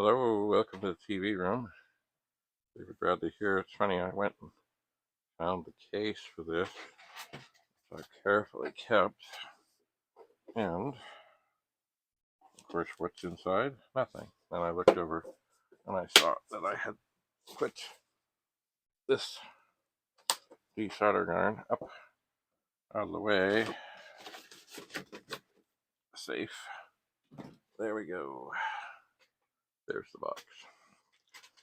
Hello, welcome to the TV room. David Bradley here. It's funny, I went and found the case for this, which I carefully kept, and of course, what's inside? Nothing. And I looked over and I saw that I had put this desoldering iron up out of the way. Safe. There we go. There's the box.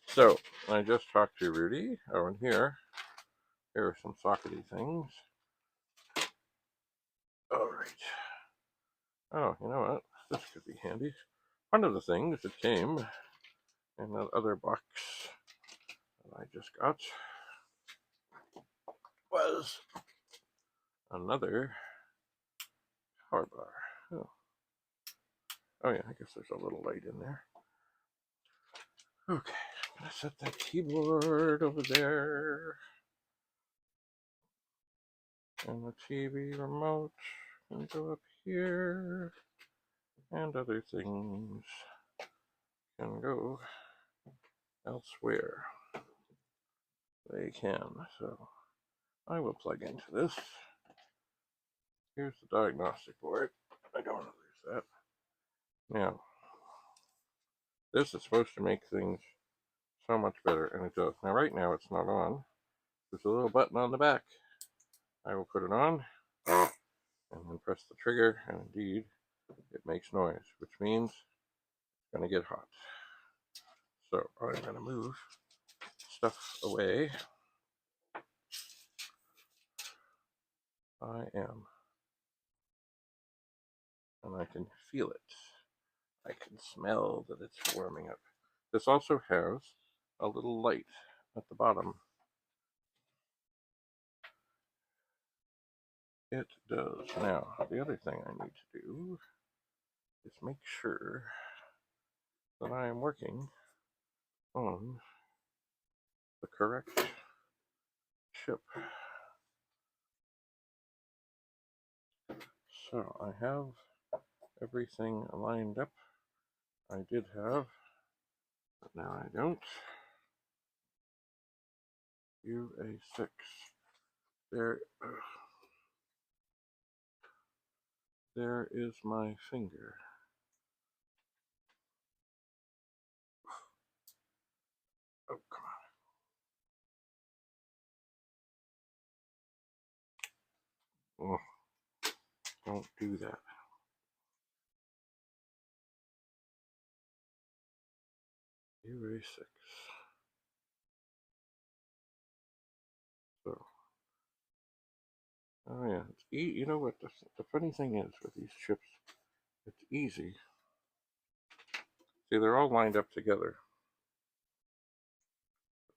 So, I just talked to Rudy. Oh, and here are some sockety things. All right. Oh, you know what? This could be handy. One of the things that came in that other box that I just got was another power bar. Oh yeah, I guess there's a little light in there. Okay, I'm gonna set that keyboard over there. And the TV remote can go up here. And other things can go elsewhere. They can. So I will plug into this. Here's the diagnostic board. I don't want to lose that. Now, this is supposed to make things so much better, and it does. Now, right now, it's not on. There's a little button on the back. I will put it on, and then press the trigger, and indeed, it makes noise, which means it's going to get hot. So, I'm going to move stuff away. I am. And I can feel it. I can smell that it's warming up. This also has a little light at the bottom. It does. Now, the other thing I need to do is make sure that I am working on the correct chip. So I have everything lined up. I did have, but now I don't. UA6. There is my finger. Oh, come on. Oh, don't do that. UA6. So, oh yeah, you know what the funny thing is with these chips, it's easy. See, they're all lined up together.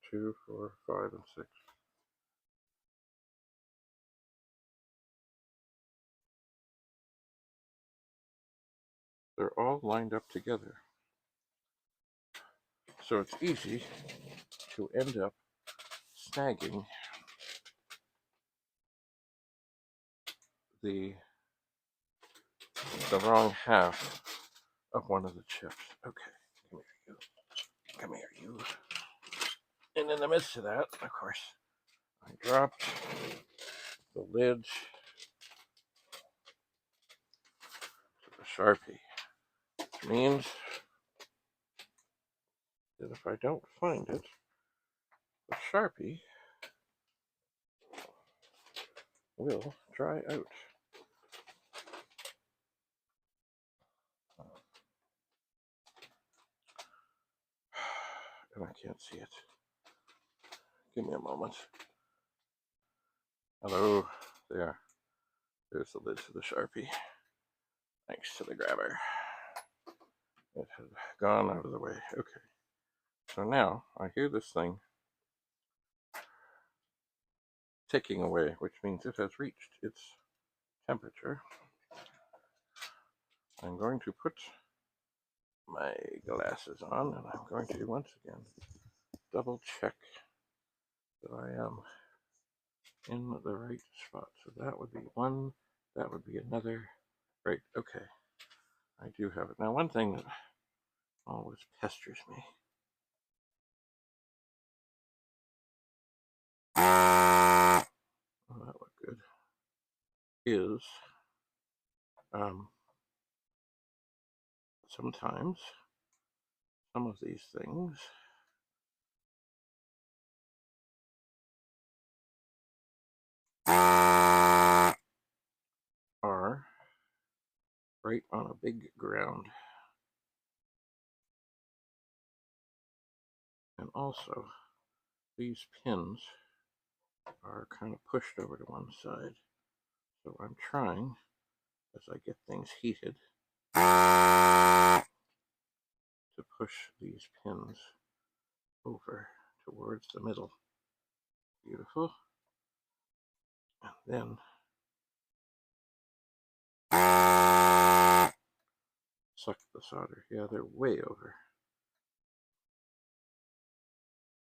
2, 4, 5, and 6. They're all lined up together. So it's easy to end up snagging the wrong half of one of the chips. Okay, come here, you. Come here, you. And in the midst of that, of course, I dropped the lid to the Sharpie, which means that if I don't find it, the Sharpie will dry out. And I can't see it. Give me a moment. Hello, there. There's the lid to the Sharpie. Thanks to the grabber. It had gone out of the way. Okay. So now I hear this thing ticking away, which means it has reached its temperature. I'm going to put my glasses on, and I'm going to once again double check that I am in the right spot. So that would be one, that would be another. Right, okay. I do have it. Now, one thing that Always pesters me. Oh, that looked good. Is sometimes some of these things are right on a big ground. And also, these pins are kind of pushed over to one side. So I'm trying, as I get things heated, to push these pins over towards the middle. Beautiful. And then suck the solder. Yeah, they're way over.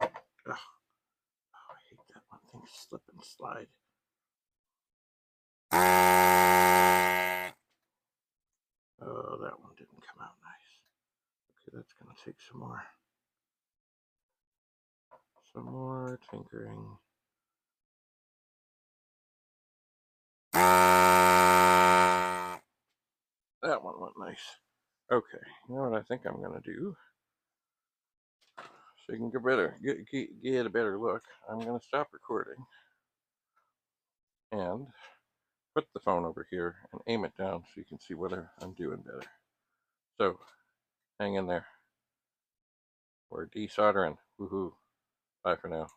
Ugh. Oh, I hate that when things slip and slide. Oh, that one didn't come out nice. Okay, that's going to take some more. Some more tinkering. That one went nice. Okay, you know what I think I'm going to do? So you can get a better look. I'm going to stop recording and put the phone over here and aim it down so you can see whether I'm doing better. So, hang in there. We're desoldering. Woohoo. Bye for now.